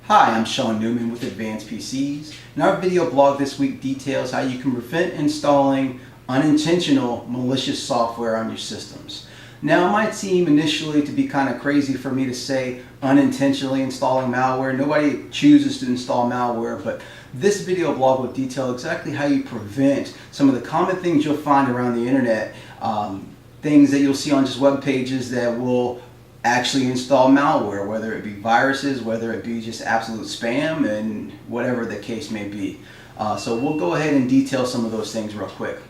Hi, I'm Sean Newman with Advanced-PCS, and our video blog this week details how you can prevent installing unintentional malicious software on your systems. Now, it might seem initially to be kind of crazy for me to say unintentionally installing malware. Nobody chooses to install malware, but this video blog will detail exactly how you prevent some of the common things you'll find around the internet, things that you'll see on just web pages that will actually install malware, whether it be viruses, whether it be just absolute spam, and whatever the case may be. So we'll go ahead and detail some of those things real quick.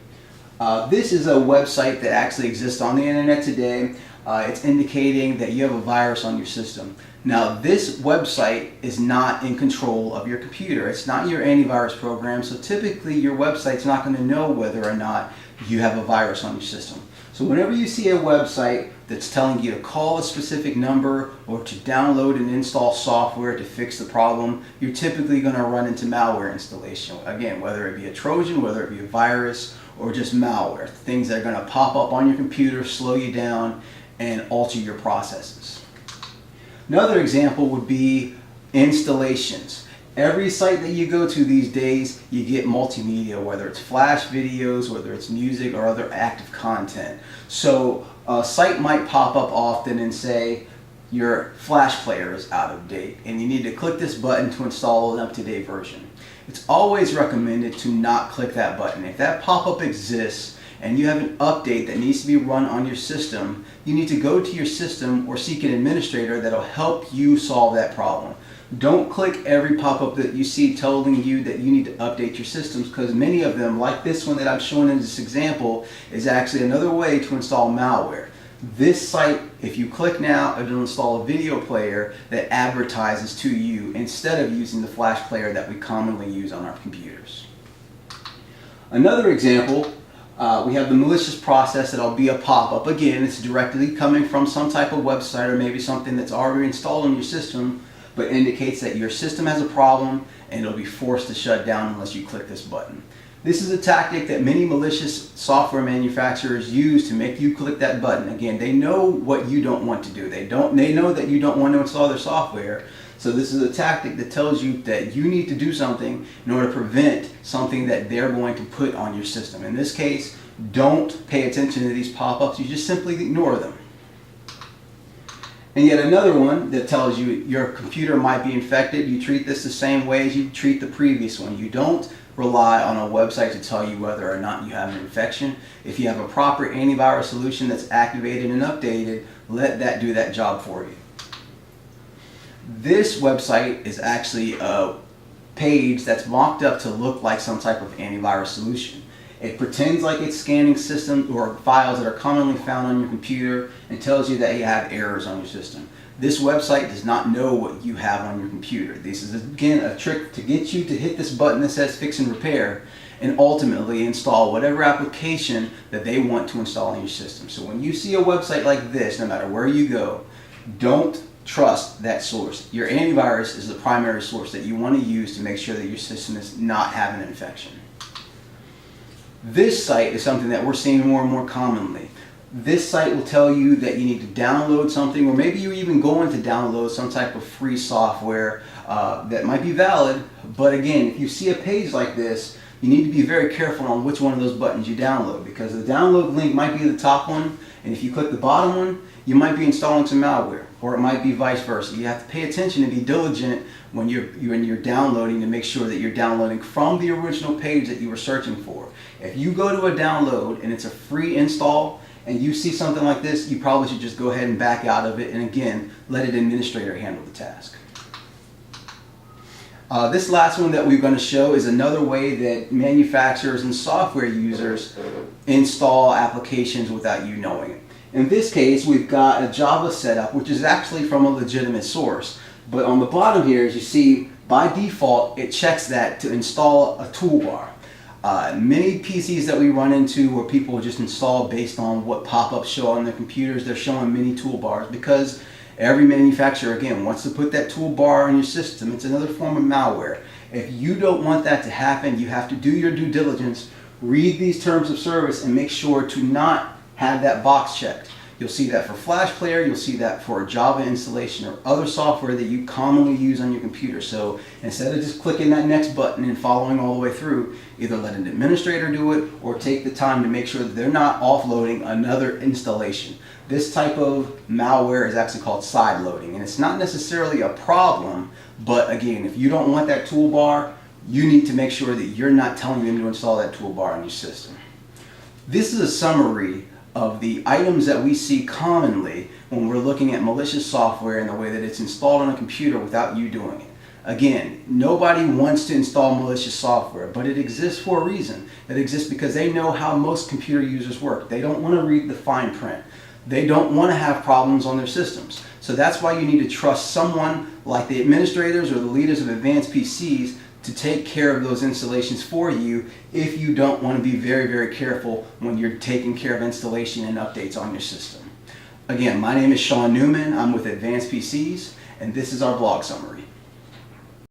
This is a website that actually exists on the internet today. It's indicating that you have a virus on your system. Now, this website is not in control of your computer. It's not your antivirus program, so typically your website's not going to know whether or not you have a virus on your system. So whenever you see a website that's telling you to call a specific number or to download and install software to fix the problem, you're typically going to run into malware installation. Again, whether it be a Trojan, whether it be a virus, or just malware. Things that are going to pop up on your computer, slow you down, and alter your processes. Another example would be installations. Every site that you go to these days, you get multimedia, whether it's flash videos, whether it's music or other active content. So a site might pop up often and say your flash player is out of date and you need to click this button to install an up-to-date version. It's always recommended to not click that button. If that pop-up exists and you have an update that needs to be run on your system, you need to go to your system or seek an administrator that'll help you solve that problem. Don't click every pop-up that you see telling you that you need to update your systems, because many of them, like this one that I'm showing in this example, is actually another way to install malware. This site, if you click now, it'll install a video player that advertises to you instead of using the flash player that we commonly use on our computers. Another example, we have the malicious process that'll be a pop-up. Again, it's directly coming from some type of website or maybe something that's already installed on your system, but indicates that your system has a problem and it'll be forced to shut down unless you click this button. This is a tactic that many malicious software manufacturers use to make you click that button. Again, they know what you don't want to do. They know that you don't want to install their software. So this is a tactic that tells you that you need to do something in order to prevent something that they're going to put on your system. In this case, don't pay attention to these pop-ups. You just simply ignore them. And yet another one that tells you your computer might be infected, you treat this the same way as you treat the previous one. You don't rely on a website to tell you whether or not you have an infection. If you have a proper antivirus solution that's activated and updated, let that do that job for you. This website is actually a page that's mocked up to look like some type of antivirus solution. It pretends like it's scanning systems or files that are commonly found on your computer and tells you that you have errors on your system. This website does not know what you have on your computer. This is again a trick to get you to hit this button that says fix and repair and ultimately install whatever application that they want to install in your system. So when you see a website like this, no matter where you go, don't trust that source. Your antivirus is the primary source that you want to use to make sure that your system is not having an infection. This site is something that we're seeing more and more commonly. This site will tell you that you need to download something, or maybe you're even going to download some type of free software that might be valid. But again, if you see a page like this, you need to be very careful on which one of those buttons you download, because the download link might be the top one, and if you click the bottom one, you might be installing some malware, or it might be vice versa. You have to pay attention and be diligent when you're downloading to make sure that you're downloading from the original page that you were searching for. If you go to a download and it's a free install and you see something like this, you probably should just go ahead and back out of it and again, let an administrator handle the task. This last one that we're going to show is another way that manufacturers and software users install applications without you knowing it. In this case, we've got a Java setup, which is actually from a legitimate source. But on the bottom here, as you see, by default, it checks that to install a toolbar. Many PCs that we run into where people just install based on what pop-ups show on their computers, they're showing many toolbars because every manufacturer, again, wants to put that toolbar on your system. It's another form of malware. If you don't want that to happen, you have to do your due diligence, read these terms of service, and make sure to not have that box checked. You'll see that for Flash Player, you'll see that for a Java installation or other software that you commonly use on your computer. So instead of just clicking that next button and following all the way through, either let an administrator do it or take the time to make sure that they're not offloading another installation. This type of malware is actually called side loading, and it's not necessarily a problem, but again, if you don't want that toolbar, you need to make sure that you're not telling them to install that toolbar on your system. This is a summary of the items that we see commonly when we're looking at malicious software and the way that it's installed on a computer without you doing it. Again, nobody wants to install malicious software, but it exists for a reason. It exists because they know how most computer users work. They don't want to read the fine print. They don't want to have problems on their systems. So that's why you need to trust someone like the administrators or the leaders of advanced PCs to take care of those installations for you if you don't want to be very, very careful when you're taking care of installation and updates on your system. Again, my name is Sean Newman. I'm with Advanced-PCS, and this is our blog summary.